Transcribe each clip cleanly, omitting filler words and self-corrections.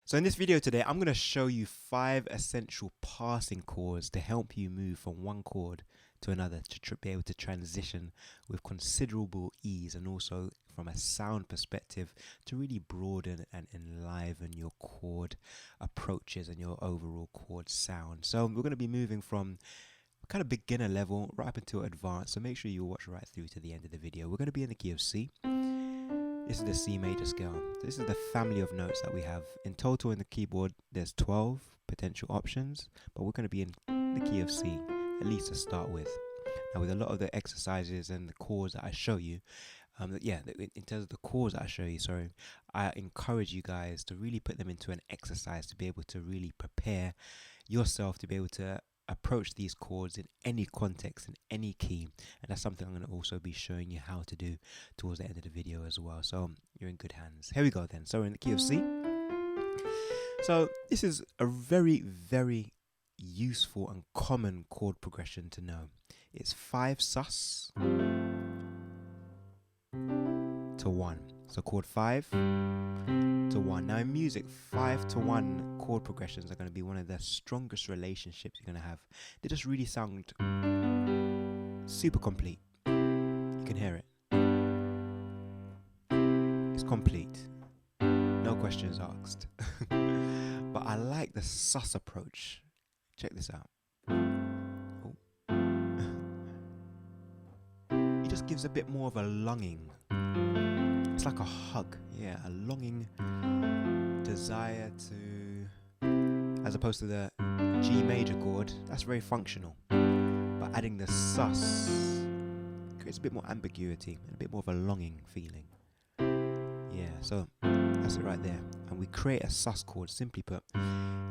So in this video today, I'm going to show you 5 essential passing chords to help you move from one chord to another to be able to transition with considerable ease, and also from a sound perspective to really broaden and enliven your chord approaches and your overall chord sound. So we're going to be moving from kind of beginner level right up until advanced, so make sure you watch right through to the end of the video. We're going to be in the key of C. This is the C major scale. This is the family of notes that we have. In total in the keyboard, there's 12 potential options, but we're going to be in the key of C, at least to start with. Now, with a lot of the exercises and the chords that I show you, in terms of the chords that I show you, I encourage you guys to really put them into an exercise to be able to really prepare yourself to be able to approach these chords in any context, in any key, and that's something I'm going to also be showing you how to do towards the end of the video as well. So you're in good hands. Here we go then. So we're in the key of C. So this is a very, very useful and common chord progression to know. It's 5 sus to 1. So chord 5 to 1. Now in music, 5 to 1 chord progressions are going to be one of the strongest relationships you're going to have. They just really sound super complete. You can hear it. It's complete. No questions asked. But I like the sus approach. Check this out. Oh. It just gives a bit more of a longing. It's like a hug, yeah, a longing desire to, as opposed to the G major chord, that's very functional. But adding the sus creates a bit more ambiguity and a bit more of a longing feeling. Yeah, so that's it right there. And we create a sus chord, simply put.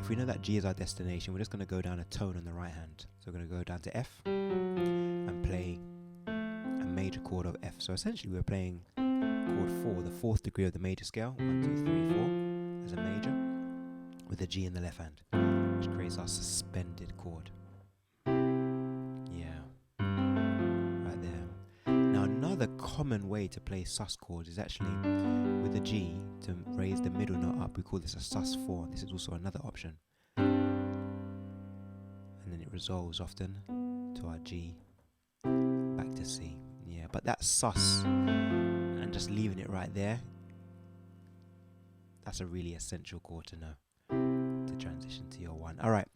If we know that G is our destination, we're just going to go down a tone on the right hand. So we're going to go down to F and play a major chord of F. So essentially we're playing chord 4, the 4th degree of the major scale, 1, 2, 3, 4, as a major, with a G in the left hand, which creates our suspended chord. Yeah, right there. Now another common way to play sus chords is actually with the G to raise the middle note up. We call this a sus 4. This is also another option. And then it resolves often to our G, back to C. Yeah, but that sus and just leaving it right there, that's a really essential chord to know to transition to your 1. All right,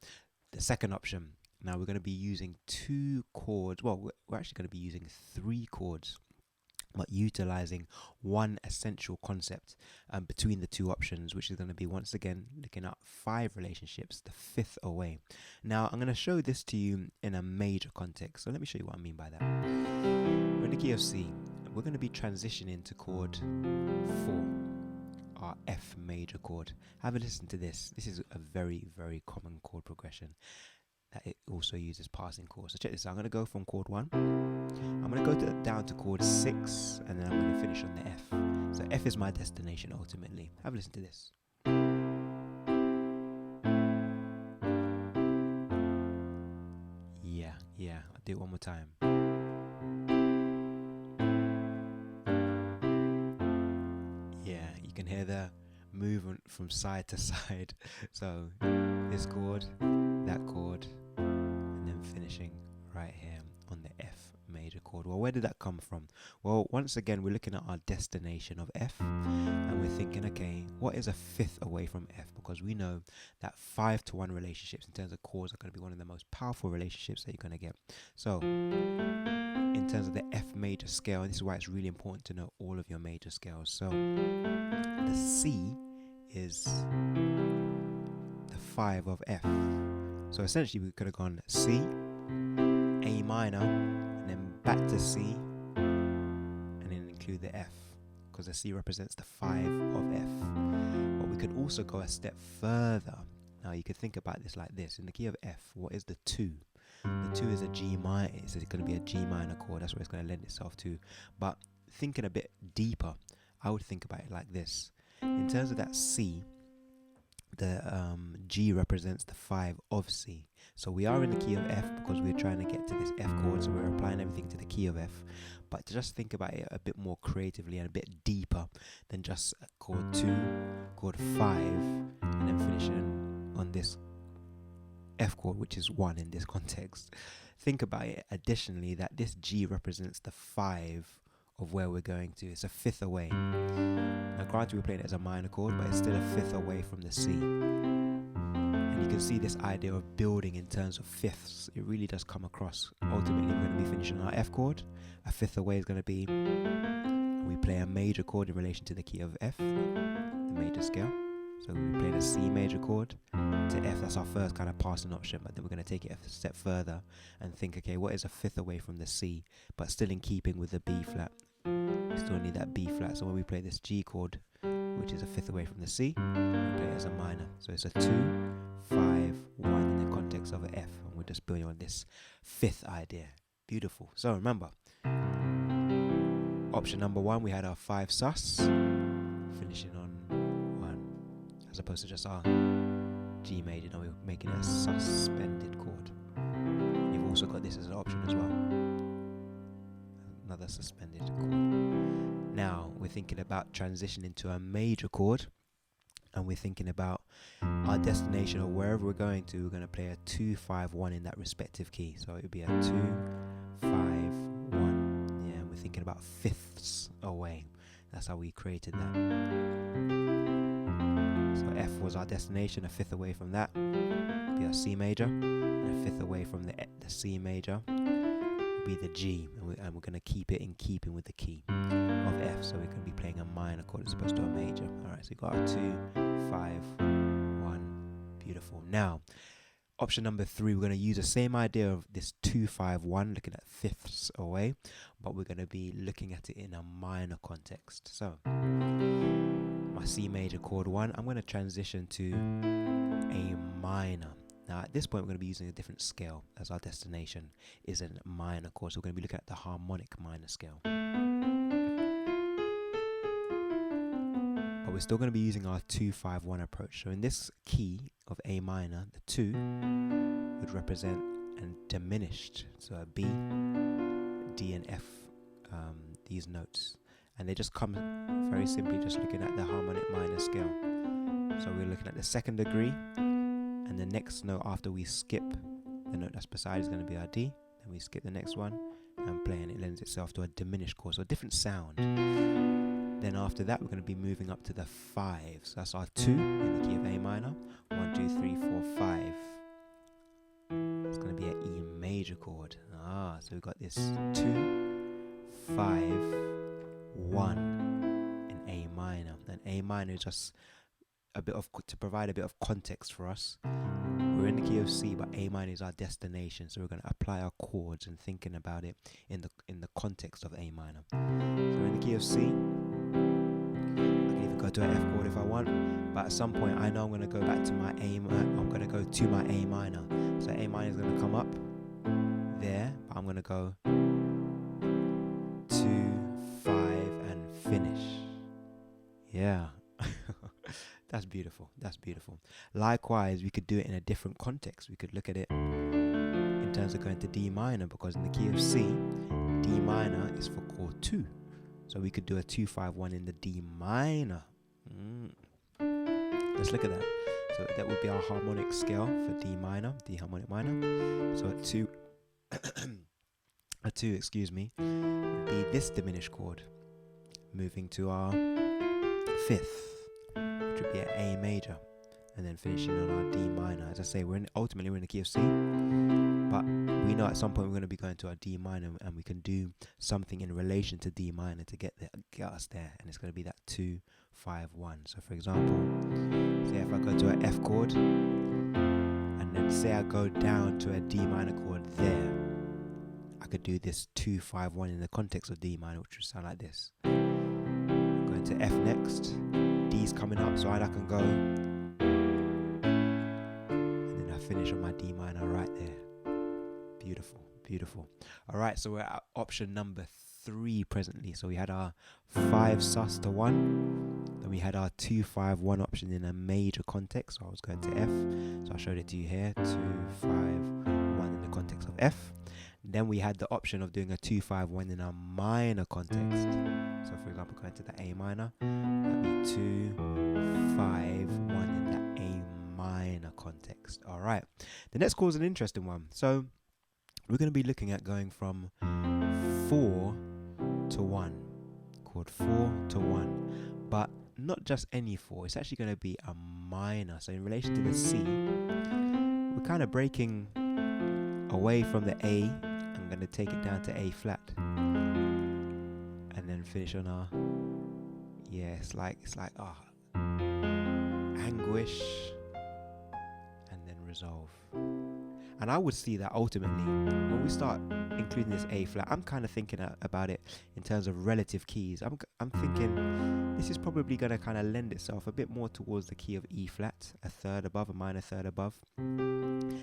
the second option. Now we're going to be using 2 chords. Well, we're actually going to be using 3 chords, but utilizing one essential concept between the 2 options, which is going to be, once again, looking at 5 relationships, the 5th away. Now I'm going to show this to you in a major context, so let me show you what I mean by that. We're in the key of C. We're going to be transitioning to chord 4, our F major chord. Have a listen to this. This is a very, very common chord progression that it also uses passing chords. So check this out. I'm going to go from chord 1. I'm going to go down to chord 6, and then I'm going to finish on the F. So F is my destination ultimately. Have a listen to this. Yeah. I'll do it one more time. You can hear the movement from side to side. So this chord, that chord, and then finishing right here on the F major chord. Well, where did that come from? Well, once again, we're looking at our destination of F, and we're thinking, okay, what is a 5th away from F? Because we know that 5 to 1 relationships in terms of chords are going to be one of the most powerful relationships that you're going to get. So in terms of the F major scale, and this is why it's really important to know all of your major scales. So the C is the 5 of F. So essentially we could have gone C, A minor, and then back to C, and then include the F, because the C represents the 5 of F. But we could also go a step further. Now you could think about this like this. In the key of F, what is the 2? The 2 is a G minor. It's going to be a G minor chord. That's what it's going to lend itself to. But thinking a bit deeper, I would think about it like this. In terms of that C, the G represents the 5 of C. So we are in the key of F because we're trying to get to this F chord, so we're applying everything to the key of F. But to just think about it a bit more creatively and a bit deeper than just chord 2, chord 5, and then F chord, which is 1 in this context. Think about it additionally that this G represents the 5 of where we're going to. It's a fifth away. Now granted we're playing it as a minor chord, but it's still a fifth away from the C. And you can see this idea of building in terms of fifths. It really does come across. Ultimately we're going to be finishing our F chord. A fifth away is going to be, we play a major chord in relation to the key of F, the major scale. So we play a C major chord to F. That's our first kind of passing option, but then we're going to take it a step further and think, okay, what is a fifth away from the C, but still in keeping with the B flat? We still need that B flat. So when we play this G chord, which is a fifth away from the C, we play it as a minor. So it's a 2, 5, 1 in the context of an F, and we're just building on this fifth idea. Beautiful. So remember, option number 1, we had our 5 sus, finishing on 1, as opposed to just our G major. Now we're making a suspended chord. You've also got this as an option as well. Another suspended chord. Now we're thinking about transitioning to a major chord, and we're thinking about our destination or wherever we're going to. We're going to play a 2, 5, 1 in that respective key. So it would be a 2, 5, 1. Yeah, we're thinking about fifths away. That's how we created that. So F was our destination, a fifth away from that would be our C major, and a fifth away from the C major would be the G, and we're going to keep it in keeping with the key of F. So we're going to be playing a minor chord as opposed to a major. Alright, so we've got our 2, 5, 1. Beautiful. Now, option number 3, we're going to use the same idea of this 2, 5, 1, looking at fifths away, but we're going to be looking at it in a minor context. So my C major chord 1, I'm going to transition to a minor. Now at this point we're going to be using a different scale, as our destination is a minor chord, so we're going to be looking at the harmonic minor scale. But we're still going to be using our 2, 5, 1 approach. So in this key of A minor, the 2 would represent a diminished, so a B, D and F, these notes. And they just come very simply just looking at the harmonic minor scale. So we're looking at the 2nd degree, and the next note after we skip the note that's beside is going to be our D. Then we skip the next one and play, and it lends itself to a diminished chord, so a different sound. Then after that we're going to be moving up to the 5. So that's our 2 in the key of A minor. 1, 2, 3, 4, 5. It's going to be an E major chord. So we've got this 2, 5, 1 in A minor. And A minor is just a bit of, to provide a bit of context for us. We're in the key of C, but A minor is our destination, so we're going to apply our chords and thinking about it in the context of A minor. So we're in the key of C. I can even go to an F chord if I want, but at some point I know I'm going to go back to my I'm going to go to my A minor. So A minor is going to come up there, but I'm going to go 2, 5 and finish. Yeah. That's beautiful. That's beautiful. Likewise, we could do it in a different context. We could look at it in terms of going to D minor, because in the key of C, D minor is for chord 2. So we could do a 2, 5, 1 in the D minor. Let's look at that. So that would be our harmonic scale for D minor, D harmonic minor. So a 2, would be this diminished chord, moving to our 5th. Which would be an A major, and then finishing on our D minor. As I say, ultimately we're in the key of C, but we know at some point we're going to be going to our D minor, and we can do something in relation to D minor to get us there, and it's going to be that 2, 5, 1. So for example, say if I go to an F chord, and then say I go down to a D minor chord there, I could do this 2, 5, 1 in the context of D minor, which would sound like this. I'm going to F next. D's coming up, so I can go, and then I finish on my D minor right there. Beautiful, beautiful. Alright, so we're at option number 3 presently. So we had our 5 sus to 1, then we had our 2, 5, 1 option in a major context, so I was going to F, so I showed it to you here, 2, 5, 1 in the context of F. Then we had the option of doing a 2, 5, 1 in a minor context. So for example, going to the A minor, that'd be 2, 5, 1 in the A minor context. All right. The next chord is an interesting one. So we're going to be looking at going from 4 to 1. Chord 4 to 1. But not just any 4. It's actually going to be a minor. So in relation to the C, we're kind of breaking away from the A. I'm going to take it down to A flat. And then finish on our... Yeah, it's like anguish, and then resolve. And I would see that ultimately when we start including this A flat, I'm kind of thinking about it in terms of relative keys. I'm thinking this is probably going to kind of lend itself a bit more towards the key of E flat, a third above, a minor third above.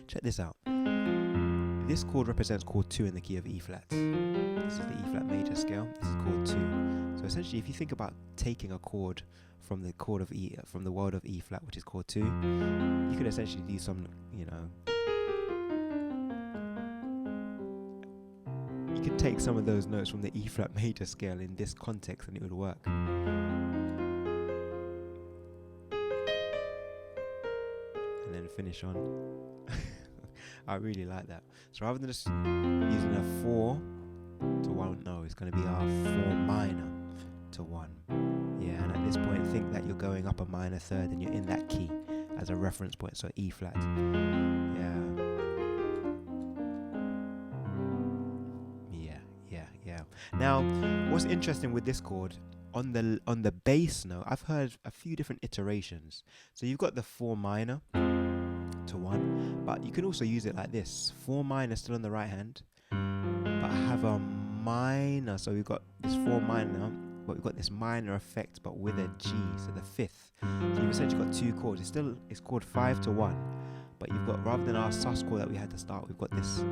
Check this out. This chord represents chord 2 in the key of E flat. This is the E flat major scale. This is chord 2. So essentially, if you think about taking a chord from the chord of E, from the world of E flat, which is chord 2, you could essentially do some, you could take some of those notes from the E flat major scale in this context, and it would work. And then finish on. I really like that. So rather than just using a 4 to 1, no, it's going to be our 4 minor to 1. Yeah, and at this point, think that you're going up a minor third and you're in that key as a reference point, so E flat. Yeah. Now, what's interesting with this chord, on the bass note, I've heard a few different iterations. So you've got the 4 minor to 1, but you can also use it like this: 4 minor still on the right hand, but have a minor. So we've got this 4 minor, but we've got this minor effect, but with a G, so the 5th. So you've essentially got 2 chords. It's chord 5 to 1, but you've got, rather than our sus chord that we had to start, we've got this.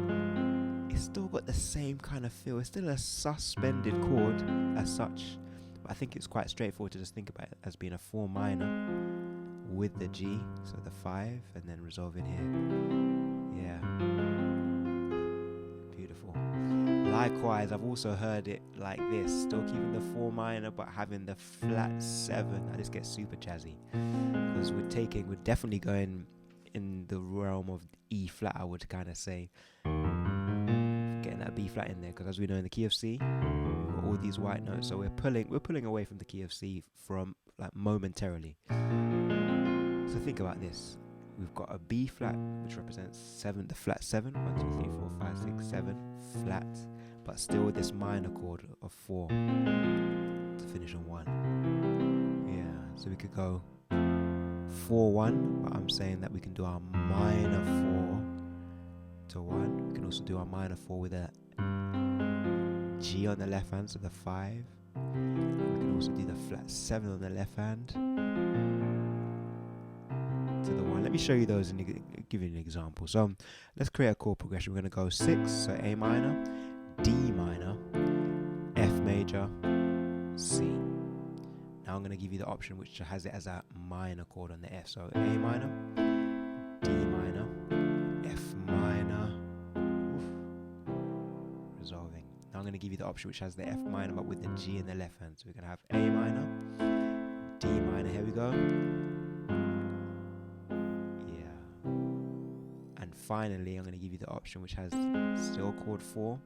It's still got the same kind of feel. It's still a suspended chord as such, but I think it's quite straightforward to just think about it as being a 4 minor with the G, so the 5, and then resolving here. Yeah, beautiful. Likewise, I've also heard it like this, still keeping the 4 minor but having the flat 7. Now this gets super jazzy, because we're definitely going in the realm of E flat, I would kind of say, getting that B flat in there, because as we know, in the key of C, we've got all these white notes, so we're pulling away from the key of C from, like, momentarily. So think about this. We've got a B flat, which represents 7, the flat 7. 1, 2, 3, 4, 5, 6, 7 flat, but still with this minor chord of 4 to finish on 1. Yeah, so we could go 4, 1, but I'm saying that we can do our minor 4 to 1. We can also do our minor 4 with a G on the left hand, so the 5. We can also do the flat 7 on the left hand to the 1. Let me show you those and give you an example. So let's create a chord progression. We're going to go 6, so A minor, D minor, F major, C. Now I'm going to give you the option which has it as a minor chord on the F. So A minor, D minor, F minor, resolving. Now I'm going to give you the option which has the F minor but with the G in the left hand. So we're going to have A minor, D minor, here we go. Finally, I'm going to give you the option which has still chord 4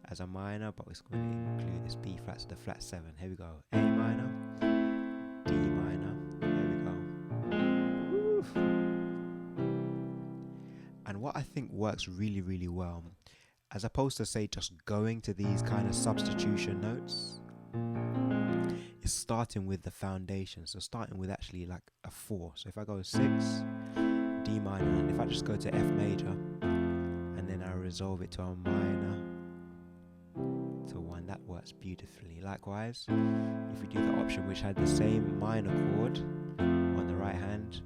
as a minor, but it's going to include this B flat, so the flat 7. Here we go. A minor, D minor. Here we go. Woo. And what I think works really, really well, as opposed to, say, just going to these kind of substitution notes, is starting with the foundation. So starting with actually like a 4. So if I go 6, D minor, and if I just go to F major and then I resolve it to a minor to 1, that works beautifully. Likewise, if we do the option which had the same minor chord on the right hand,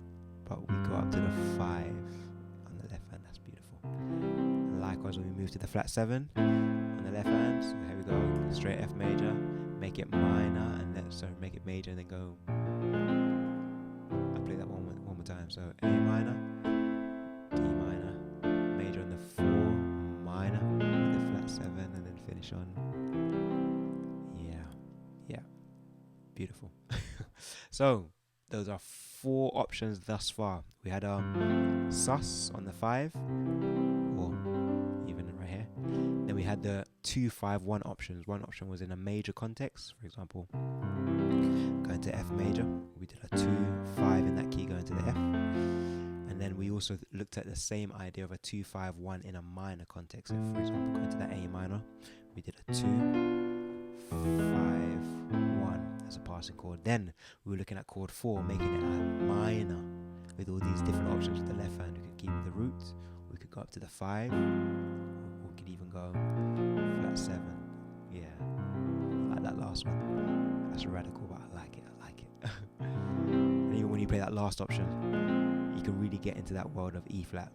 but we go up to the 5 on the left hand, that's beautiful. And likewise, when we move to the flat 7 on the left hand, so here we go, straight F major, make it minor, and then make it major, and then go. I'll play that one more time. So A minor, D minor, major on the 4, minor with the flat 7, and then finish on. Yeah, beautiful. So those are 4 options thus far. We had sus on the 5, or even right here. Then we had the 2, 5, 1 options. One option was in a major context, for example, going to F major. We did a 2, 5 in that key going to the F. And then we also looked at the same idea of a 2, 5, 1 in a minor context. So for example, going to the A minor, we did a 2, 5, 1 as a passing chord. Then we were looking at chord 4, making it a minor with all these different options with the left hand. We could keep the root, we could go up to the 5, or we could even go flat 7. Yeah, I like that last one. That's radical, but I like it. And even when you play that last option, you can really get into that world of E flat.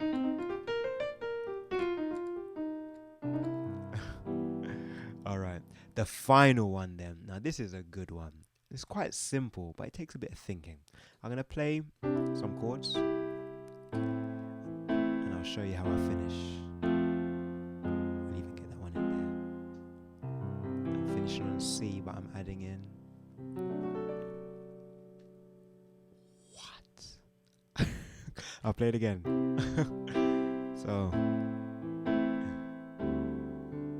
Alright, the final one then. Now this is a good one. It's quite simple, but it takes a bit of thinking. I'm going to play some chords, and I'll show you how I finish. I'll even get that one in there. I'm finishing on C, but I'm adding in... What? I'll play it again. So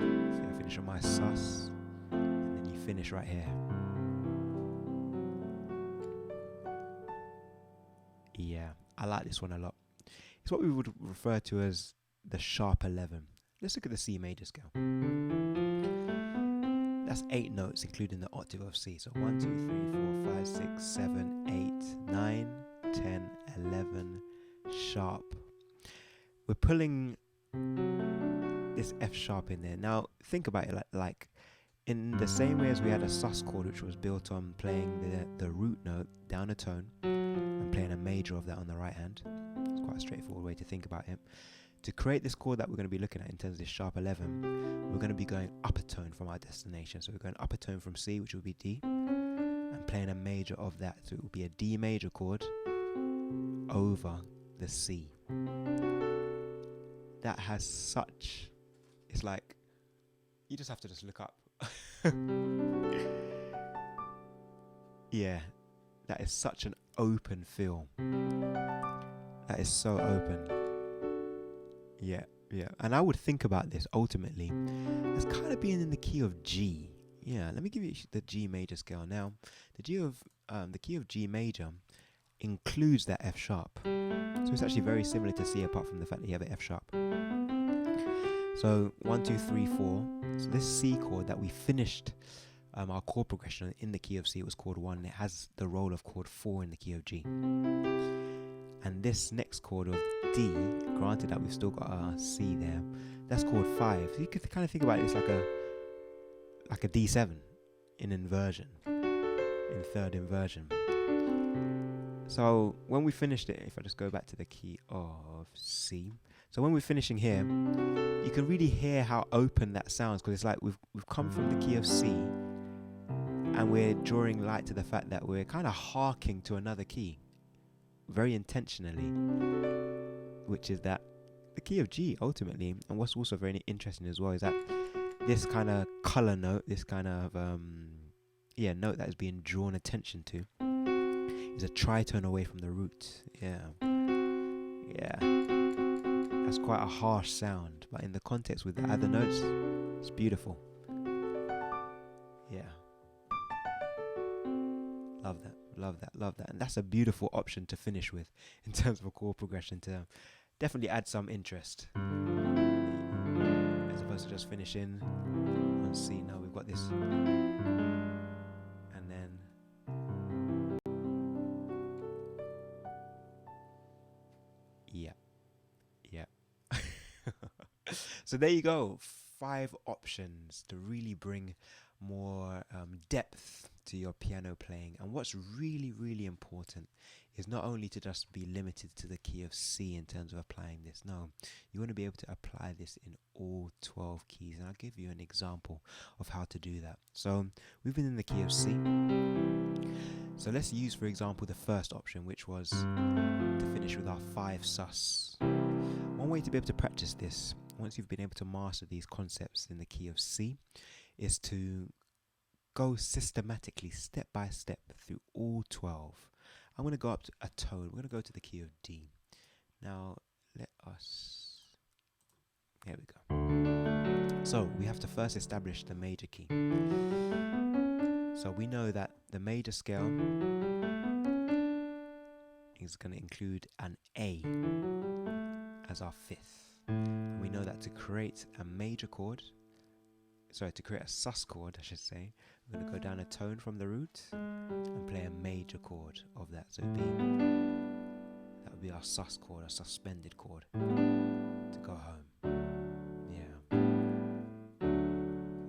I finish on my sus, and then you finish right here. Yeah, I like this one a lot. It's what we would refer to as the sharp 11. Let's look at the C major scale. That's 8 notes, including the octave of C. So 1, 2, 3, 4, 5, 6, 7, 8, 9, 10, 11, sharp. We're pulling this F sharp in there. Now, think about it like in the same way as we had a sus chord, which was built on playing the root note down a tone and playing a major of that on the right hand. It's quite a straightforward way to think about it. To create this chord that we're going to be looking at in terms of this sharp 11, we're going to be going up a tone from our destination. So we're going up a tone from C, which will be D, and playing a major of that. So it will be a D major chord over the C. That has such... It's like... You just have to just look up. Yeah, that is such an open feel. That is so open. Yeah. And I would think about this ultimately as kind of being in the key of G. Yeah, let me give you the G major scale now. The key of G major includes that F sharp. So it's actually very similar to C, apart from the fact that you have an F sharp. So 1, 2, 3, 4. So this C chord that we finished our chord progression in the key of C, it was chord 1. It has the role of chord 4 in the key of G. And this next chord of D, granted that we've still got our C there, that's chord 5. So you could kind of think about it as like a D7 in inversion, in third inversion. So when we finished it, if I just go back to the key of C, so when we're finishing here, you can really hear how open that sounds, because it's like we've come from the key of C, and we're drawing light to the fact that we're kind of harking to another key, very intentionally, which is that the key of G ultimately. And what's also very interesting as well is that this kind of color note, this kind of note that is being drawn attention to, is a tritone away from the root. Yeah, that's quite a harsh sound, but in the context with the other notes, it's beautiful. Yeah, love that, and that's a beautiful option to finish with in terms of a chord progression, to definitely add some interest as opposed to just finishing on C. Now we've got this, and then yeah. So there you go, 5 options to really bring more depth to your piano playing. And what's really, really important is not only to just be limited to the key of C in terms of applying this. No, you want to be able to apply this in all 12 keys, and I'll give you an example of how to do that. So we've been in the key of C, so let's use, for example, the first option, which was to finish with our 5 sus. One way to be able to practice this, once you've been able to master these concepts in the key of C, is to go systematically, step by step, through all 12. I'm going to go up to a tone. We're going to go to the key of D. Now, let us... Here we go. So, we have to first establish the major key. So, we know that the major scale is going to include an A as our fifth. We know that to create a major chord, to create a sus chord, I should say, we're going to go down a tone from the root and play a major chord of that. So that would be our sus chord, a suspended chord to go home.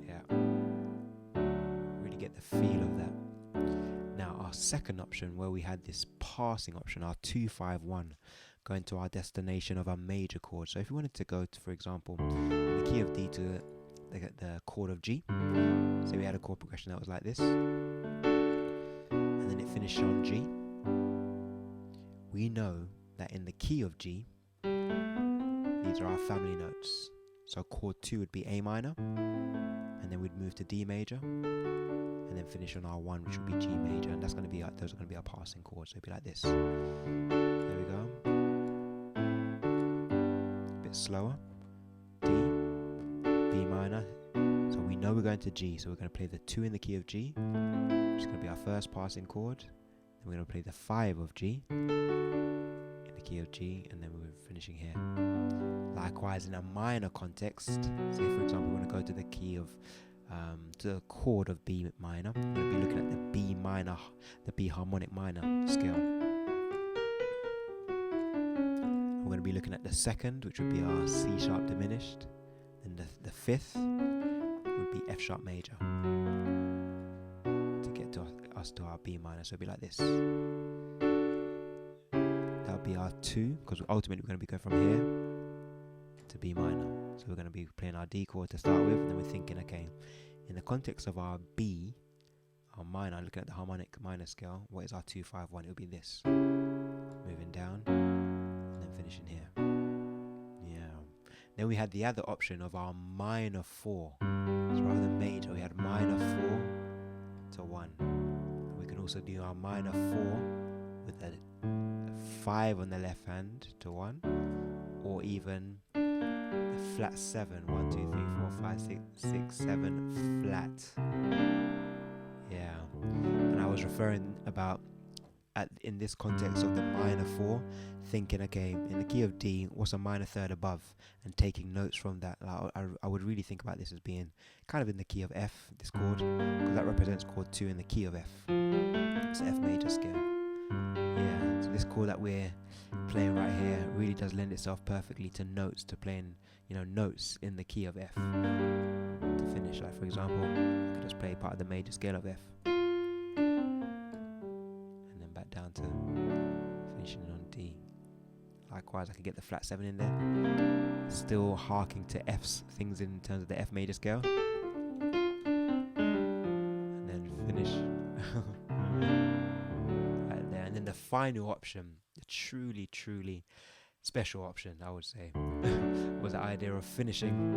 Yeah. Really get the feel of that. Now our second option, where we had this passing option, our 2-5-1, going to our destination of our major chord. So if you wanted to go to, for example, the key of D to the chord of G, so we had a chord progression that was like this, and then it finished on G. We know that in the key of G, these are our family notes. So chord 2 would be A minor, and then we'd move to D major, and then finish on our 1, which would be G major, and that's going to be those are going to be our passing chords. So it'd be like this. There we go. A bit slower. D, B minor. So we know we're going to G, so we're going to play the 2 in the key of G, which is going to be our first passing chord. Then we're going to play the 5 of G in the key of G, and then we're finishing here. Likewise, in a minor context, say for example we want to go to the key of to the chord of B minor, we're going to be looking at the B minor, the B harmonic minor scale. We're going to be looking at the second, which would be our C sharp diminished, and the fifth would be F sharp major to get to us to our B minor. So it'd be like this. That would be our 2, because ultimately we're going to be going from here to B minor. So we're going to be playing our D chord to start with, and then we're thinking, okay, in the context of our B, our minor, looking at the harmonic minor scale, what is our 2-5-1? It would be this. Moving down, and then finishing here. Yeah. Then we had the other option of our minor 4. So rather than major, we had minor 4 to 1. And we can also do our minor 4 with a 5 on the left hand to 1, or even a flat 7. 1, 2, 3, 4, 5, 6, 7 flat. Yeah. And I was referring about in this context of the minor 4, thinking, okay, in the key of D, what's a minor third above, and taking notes from that. I would really think about this as being kind of in the key of F, this chord, because that represents chord 2 in the key of F. It's the F major scale. Yeah, so this chord that we're playing right here really does lend itself perfectly to notes, to playing, notes in the key of F to finish. Like for example, I could just play part of the major scale of F, down to finishing on D. Likewise, I could get the flat 7 in there, still harking to F's things in terms of the F major scale, and then finish right there. And then the final option, the truly special option, I would say, was the idea of finishing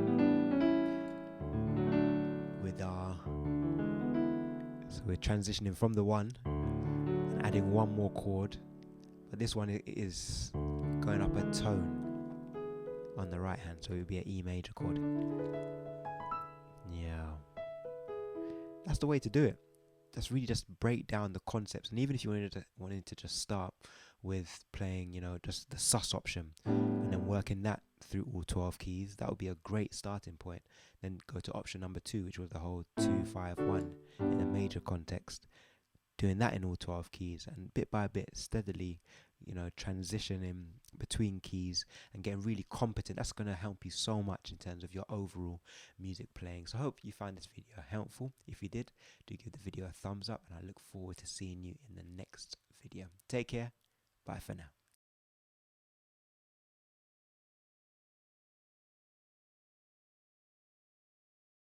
with so we're transitioning from the 1, adding one more chord, but this one is going up a tone on the right hand, so it would be an E major chord. Yeah, that's the way to do it. That's really just break down the concepts. And even if you wanted to just start with playing, just the sus option, and then working that through all 12 keys, that would be a great starting point. Then go to option number 2, which was the whole 2-5-1 in a major context, doing that in all 12 keys, and bit by bit, steadily, transitioning between keys and getting really competent. That's going to help you so much in terms of your overall music playing. So I hope you found this video helpful. If you did, do give the video a thumbs up, and I look forward to seeing you in the next video. Take care. Bye for now.